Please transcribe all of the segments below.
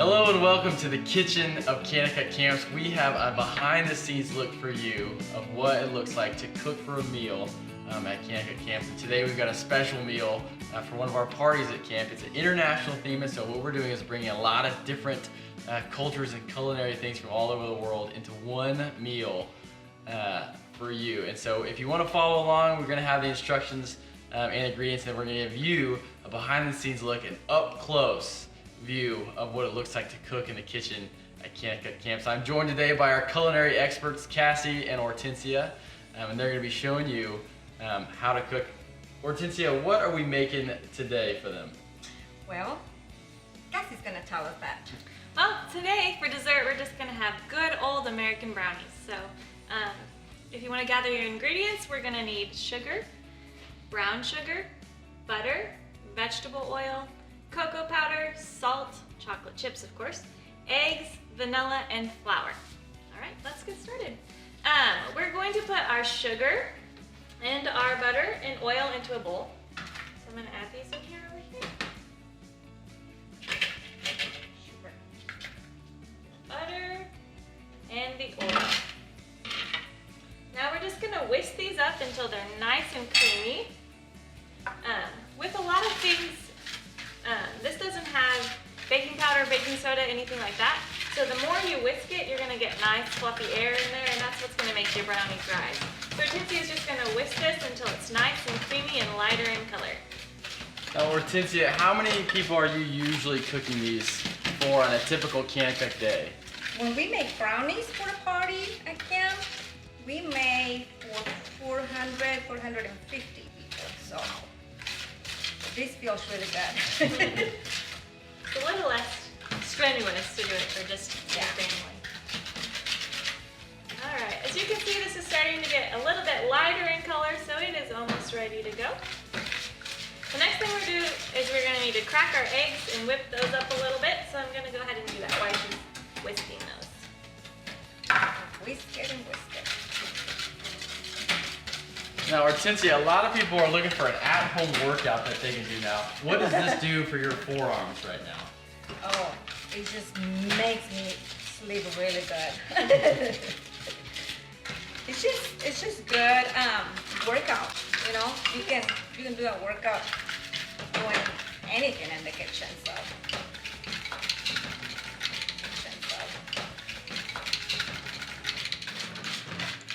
Hello and welcome to the kitchen of Kanakuk Camps. We have a behind the scenes look for you of what it looks like to cook for a meal at Kanakuk Camps. And today we've got a special meal for one of our parties at camp. It's an international theme, and so what we're doing is bringing a lot of different cultures and culinary things from all over the world into one meal for you. And so if you want to follow along, we're going to have the instructions and ingredients, and we're going to give you a behind the scenes look, an up close view of what it looks like to cook in the kitchen at Kanakuk Camps. I'm joined today by our culinary experts, Cassie and Hortensia, and they're going to be showing you how to cook. Hortensia, what are we making today for them? Well, Cassie's going to tell us that. Well, today for dessert we're just going to have good old American brownies. So if you want to gather your ingredients, we're going to need sugar, brown sugar, butter, vegetable oil, cocoa powder, salt, chocolate chips of course, eggs, vanilla, and flour. Alright, let's get started. We're going to put our sugar and our butter and oil into a bowl. So I'm going to add these in here over here. Sugar, butter, and the oil. Now we're just going to whisk these up until they're nice and creamy. With a lot of things, this doesn't have baking powder, baking soda, anything like that. So the more you whisk it, you're going to get nice fluffy air in there, and that's what's going to make your brownies rise. So Hortensia is just going to whisk this until it's nice and creamy and lighter in color. Now Hortensia, how many people are you usually cooking these for on a typical Kanakuk day? When we make brownies for a party at camp, we make for 400, 450 people. So this feels really good. It's a little less strenuous to do it for just your family. Alright, as you can see, this is starting to get a little bit lighter in color, so it is almost ready to go. The next thing we're going to do is we're going to need to crack our eggs and whip those up a little bit, so I'm going to go ahead and do that while she's whisking those. Whisk it and whisk it. Now Hortensia, a lot of people are looking for an at-home workout that they can do now. What does this do for your forearms right now? Oh, it just makes me sleep really good. it's just good workout. You know, you can do a workout doing anything in the kitchen. So.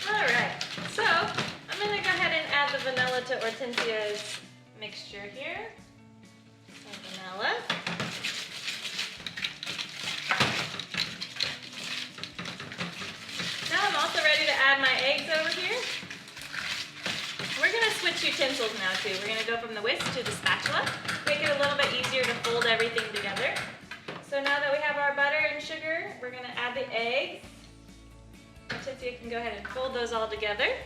All right, so I'm going to go ahead and add the vanilla to Hortensia's mixture here. Some vanilla. Now I'm also ready to add my eggs over here. We're going to switch utensils now too. We're going to go from the whisk to the spatula. Make it a little bit easier to fold everything together. So now that we have our butter and sugar, we're going to add the eggs. Hortensia can go ahead and fold those all together.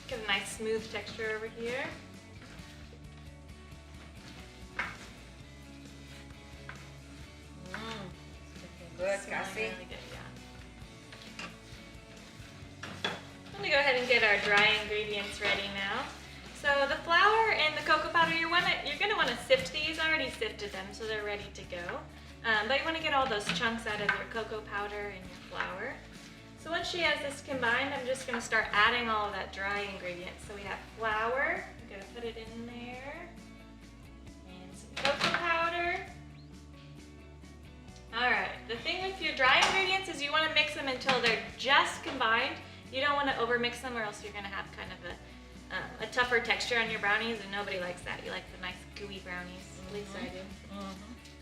Get a nice smooth texture over here. Good, Cassie. Really good, yeah. I'm going to go ahead and get our dry ingredients ready now. So the flour and the cocoa powder, you're going to want to sift these. I already sifted them, so they're ready to go. But you want to get all those chunks out of your cocoa powder and your flour. So once she has this combined, I'm just going to start adding all of that dry ingredients. So we have flour, I'm going to put it in there, and some cocoa powder. Alright, the thing with your dry ingredients is you want to mix them until they're just combined. You don't want to overmix them, or else you're going to have kind of a tougher texture on your brownies, and nobody likes that. You like the nice gooey brownies, at least I do.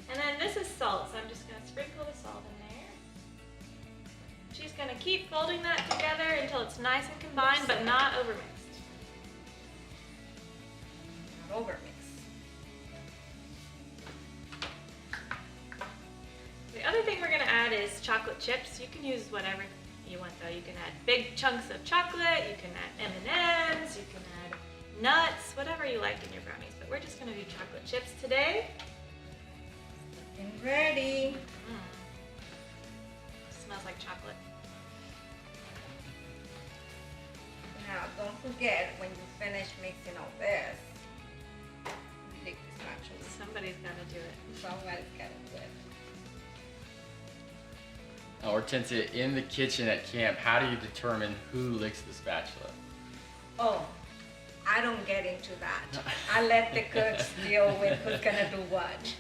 And then this is salt, so I'm just going to sprinkle the salt in there. She's going to keep folding that together until it's nice and combined, but not overmixed. Not overmixed. The other thing we're going to add is chocolate chips. You can use whatever you want though. You can add big chunks of chocolate, you can add M&Ms, you can add nuts, whatever you like in your brownies. But we're just going to do chocolate chips today. And ready. Smells like chocolate. Now, don't forget, when you finish mixing all this, lick this actually. Somebody's got to do it. Somebody's gotta do it. Now, Hortensia, in the kitchen at camp, how do you determine who licks the spatula? Oh, I don't get into that. I let the cooks deal with who's gonna do what.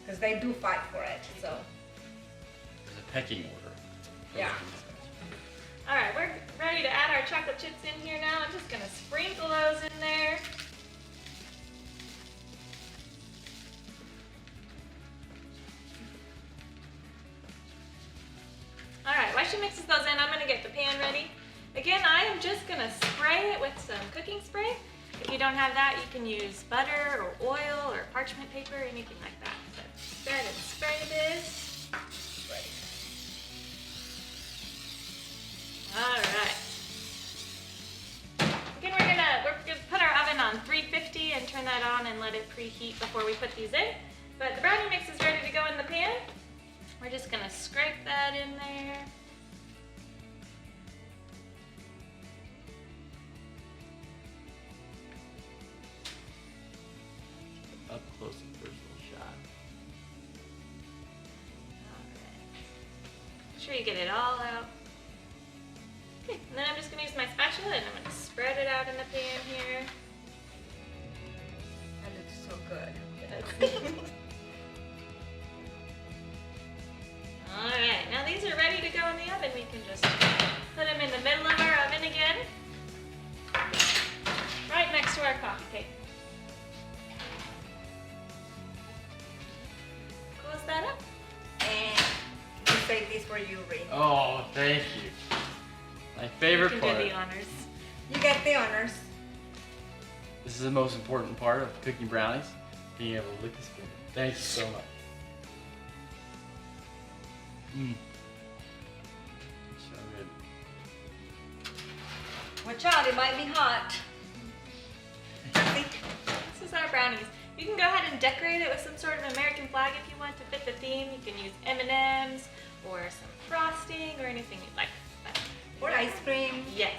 Because they do fight for it, so. There's a pecking order. Yeah. All right, we're ready to add our chocolate chips in here now. I'm just gonna sprinkle those in there. All right, while she mixes those in, I'm gonna get the pan ready. Again, I am just gonna spray it with some cooking spray. If you don't have that, you can use butter or oil or parchment paper, anything like that. So go ahead and spray this. Right. All right. Again, we're gonna put our oven on 350 and turn that on and let it preheat before we put these in. But the brownie mix is ready to go in the pan. We're just gonna scrape that in there. Up close and personal shot. Make sure you get it all out. Okay, and then I'm just gonna use my spatula and I'm gonna spread it out in the pan here. That looks so good. Alright, now these are ready to go in the oven. We can just put them in the middle of our oven again. Right next to our coffee cake. Close that up. And we save this for you, Ree. Oh, thank you. My favorite You part. can do the honors. You get the honors. This is the most important part of cooking brownies, being able to lick the spoon. Thank you so much. Mmm. So good. Watch out, it might be hot. This is our brownies. You can go ahead and decorate it with some sort of American flag if you want to fit the theme. You can use M&Ms or some frosting or anything you'd like. Or ice cream. Yes.